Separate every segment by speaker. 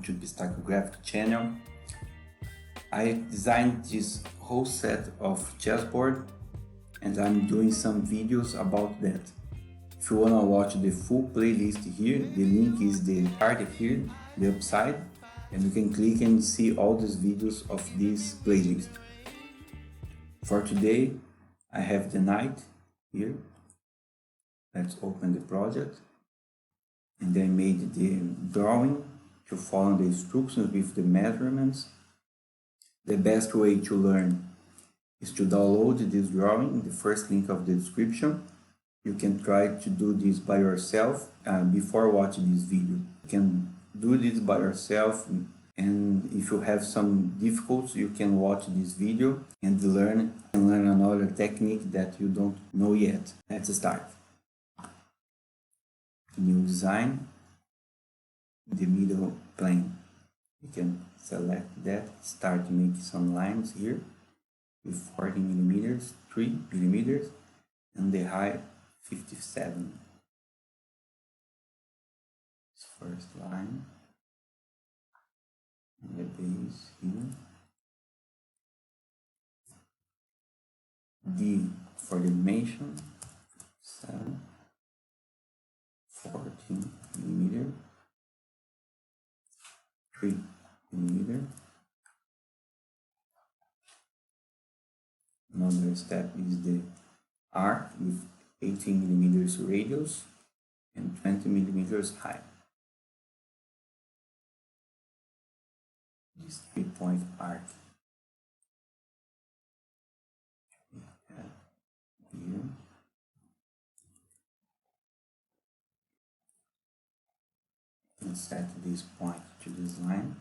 Speaker 1: welcome to Pistacchio graphic channel. I designed this whole set of chessboard and I'm doing some videos about that. If you wanna watch the full playlist here, the link is the card here, the upside, and you can click and see all these videos of this playlist. For today, I have the knight here. Let's open the project. And I made the drawing to follow the instructions with the measurements. The best way to learn is to download this drawing, the first link of the description. You can try to do this by yourself before watching this video. You can do this by yourself, and if you have some difficulties, you can watch this video and learn another technique that you don't know yet. Let's start. New design, the middle plane. You can select that, start to make some lines here with 40 millimeters, 3 millimeters, and the height 57. This first line, and the base here. D for dimension, 7. 14 millimeter, 3 millimeter. Another step is the arc with 18 millimeters radius and 20 millimeters height. This 3-point arc. Here. And set this point to this line.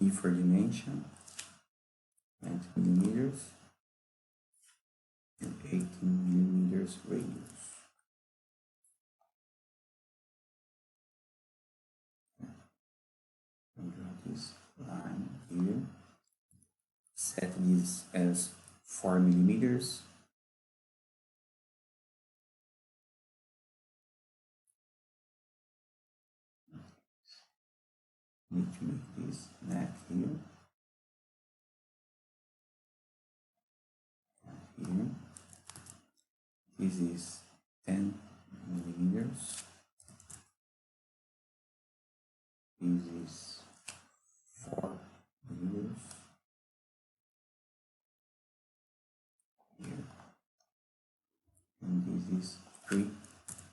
Speaker 1: D for dimension, 20 millimeters and 18 millimeters radius. And draw this line here. Set this as 4 millimeters. Need to make this neck here. And here. This is 10 millimeters. This is 4 millimeters. Here. And this is 3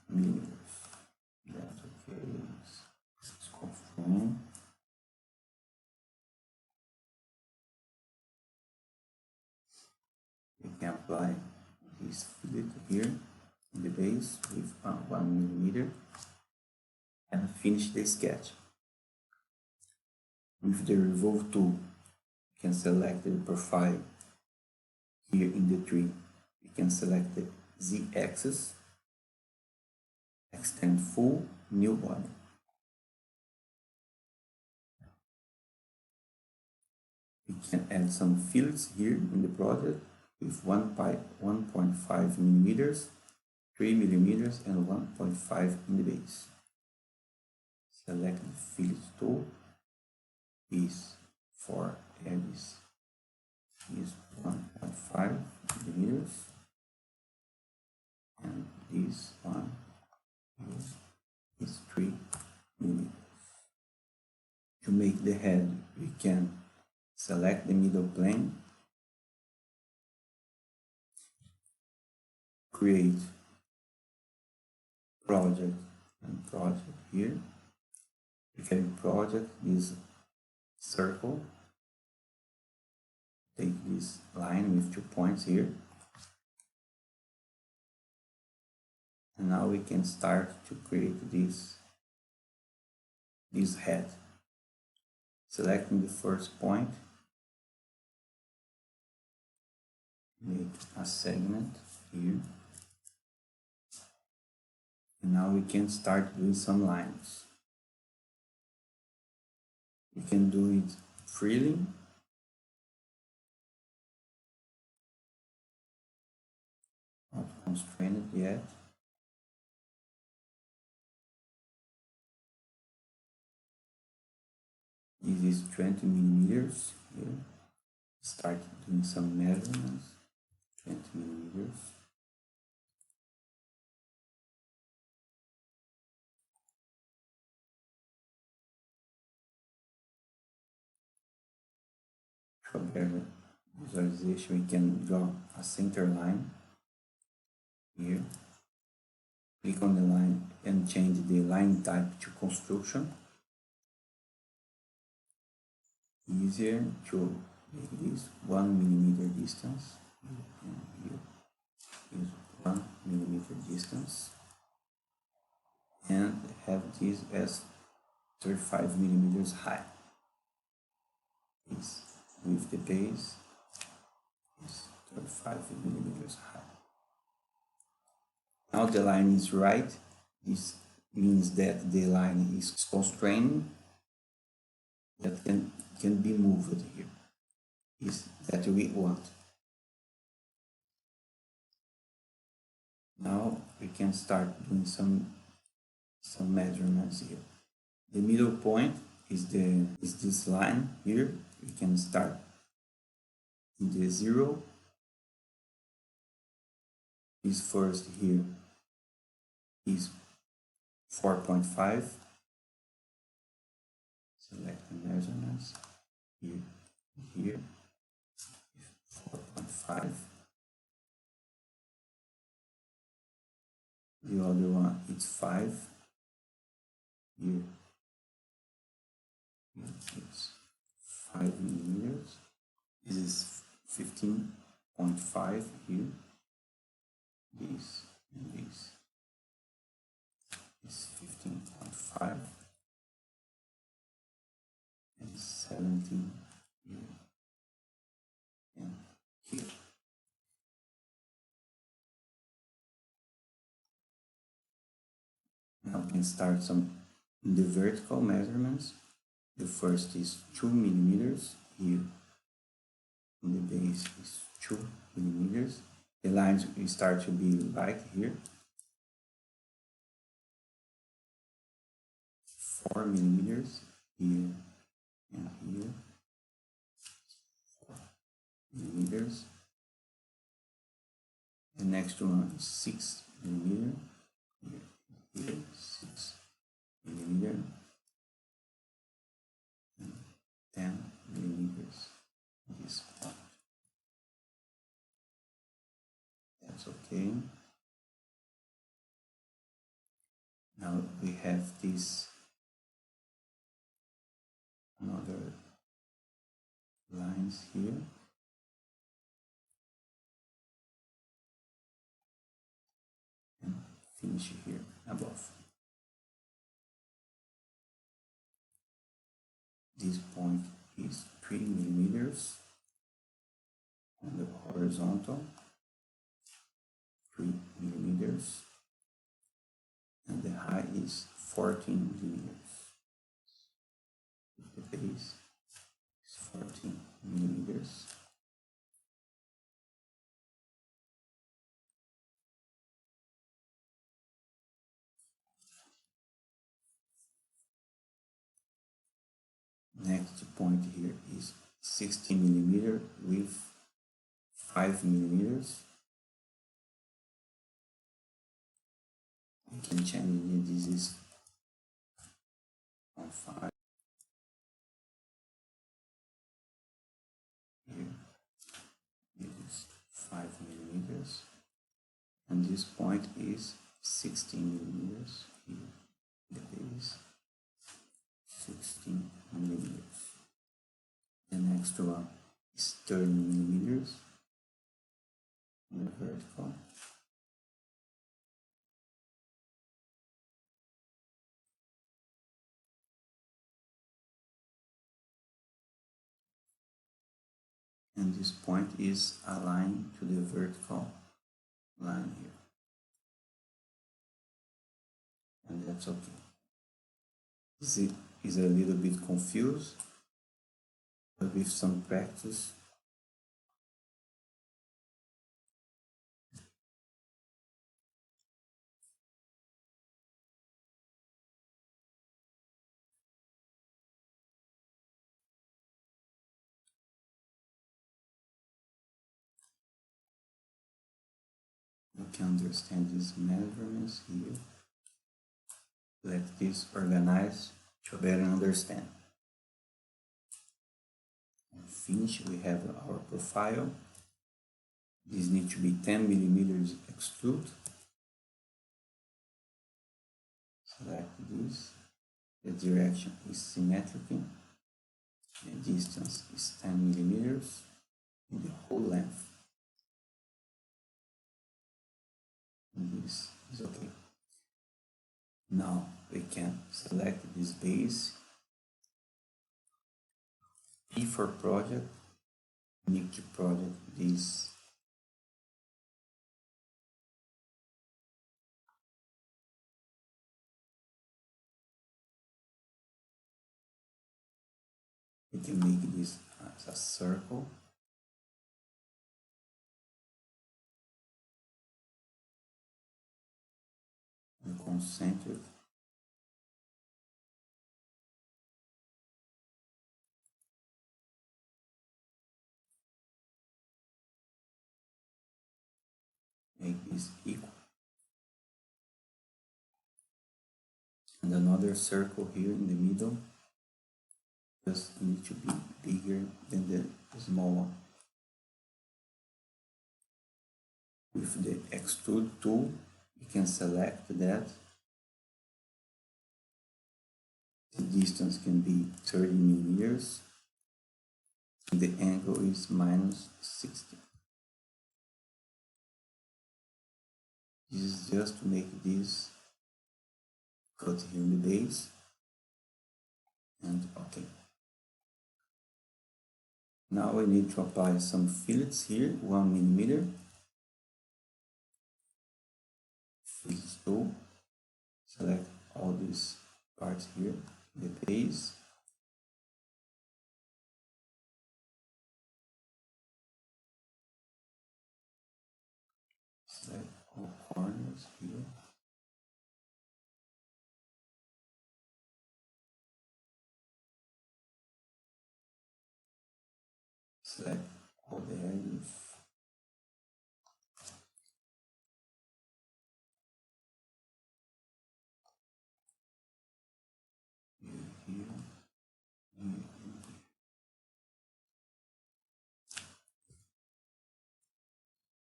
Speaker 1: millimeters. That's okay. Let's confirm. We can apply this fillet here in the base with 1 millimeter and finish the sketch. With the revolve tool, you can select the profile here in the tree. You can select the Z-axis, extend full, new body. We can add some fillets here in the project with 1.5 millimeters, 3 millimeters, and 1.5 in the base. Select the fillet tool. This for edges is 1.5 millimeters, and this one is 3 millimeters. To make the head, we can select the middle plane, create project and project here. We can project this circle, take this line with 2 points here, and now we can start to create this head. Selecting the first point, make a segment here, and now we can start doing some lines. You can do it freely, not constrained yet. This is 20 millimeters here. Start doing some measurements. 20 millimeters. For better visualization, we can draw a center line here. Click on the line and change the line type to construction. Easier to make this 1 millimeter distance. And here is 1 millimeter distance. And have this as 35 millimeters high. This with the base is 35 millimeters high. Now the line is right. This means that the line is constrained, that can be moved here. Is that we want. Now we can start doing some measurements here. The middle point is this line here. We can start in the 0. This first here is 4.5. Select the measurements here 4.5. The other one is 5. Here it's 5 millimeters. This is 15.5 here. This and this is 15.5 and 17 here and here. Now we can start some in the vertical measurements. The first is 2 millimeters here. And the base is 2 millimeters. The lines will start to be like here. 4 millimeters here and here. 4 millimeters. The next one is 6 millimeter. Here 6 millimeter. And 10 millimeters. This point. That's okay. Now we have this another lines here. And finish here above. This point is 3 millimeters on the horizontal, 3 millimeters, and the height is 14 millimeters. The base is 14 millimeters. Next point here is 16 millimeter with 5 millimeters. We can change it. This is on 5. Here, this is 5 millimeters. And this point is 16 millimeters. Here, the base 16 millimeters. The next one is 30 millimeters on the vertical. And this point is aligned to the vertical line here. And that's okay. This is a little bit confused, but with some practice can understand these measurements here. Let this organize to better understand. And finish, we have our profile. This needs to be 10 millimeters extrude. Select this. The direction is symmetric. The distance is 10 millimeters in the whole length. And this is okay. Now we can select this base. P for project, need to project this. We can make this as a circle. And concentric. Make this equal. And another circle here in the middle. Just need to be bigger than the small one. With the extrude tool, you can select that. The distance can be 30 millimeters. And the angle is minus 60. This is just to make this cut here in the base. And okay. Now we need to apply some fillets here, 1 millimeter. Fillets tool. Select all these parts here, the base. Select all corners here. Select all the edges. Here.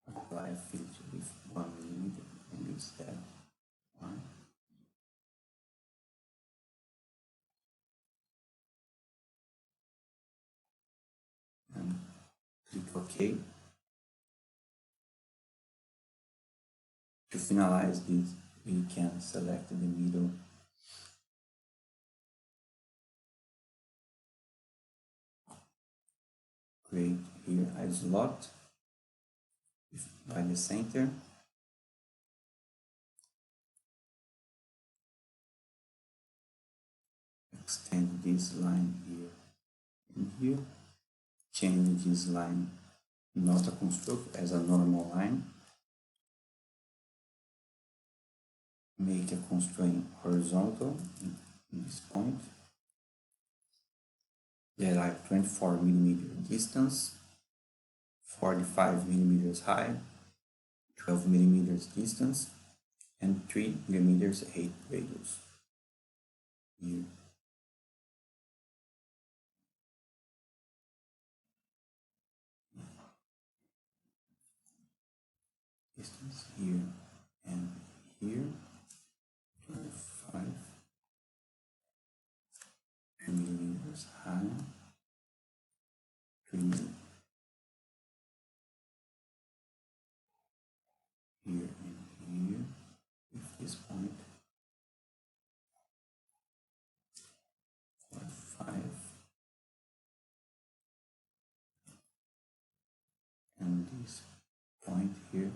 Speaker 1: Apply a filter with 1 millimeter and use that one. And click OK. To finalize this, we can select the middle. Create here a slot by the center. Extend this line here and here. Change this line, not a construct, as a normal line. Make a constraint horizontal in this point. There are 24 millimeter distance, 45 millimeters high, 12 millimeters distance, and 3 millimeters height radius. Here. Distance here and here. 25 millimeters high, 3 millimeters here and here, with this point, 45, and this point here,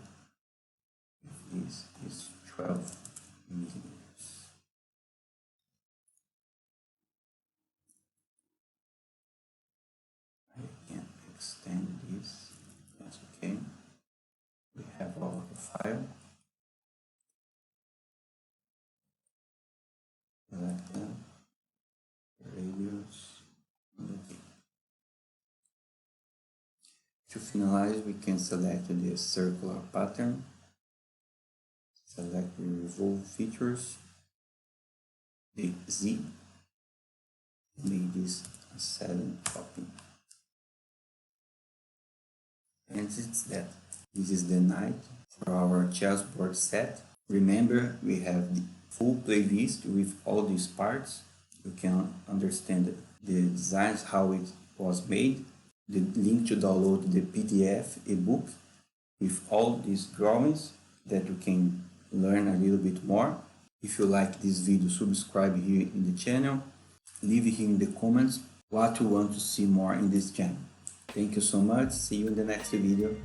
Speaker 1: with this is 12 millimeters. I can extend this, that's okay. We have our profile. Select them, radius, and okay. To finalize, we can select the circular pattern. select the revolve features, the Z, make this a 7 copy. And it's that. This is the night for our chessboard set. Remember, we have the full playlist with all these parts. You can understand the designs, how it was made, the link to download the PDF ebook with all these drawings that you can learn a little bit more. If you like this video, subscribe here in the channel. Leave here in the comments what you want to see more in this channel. Thank you so much. See you in the next video.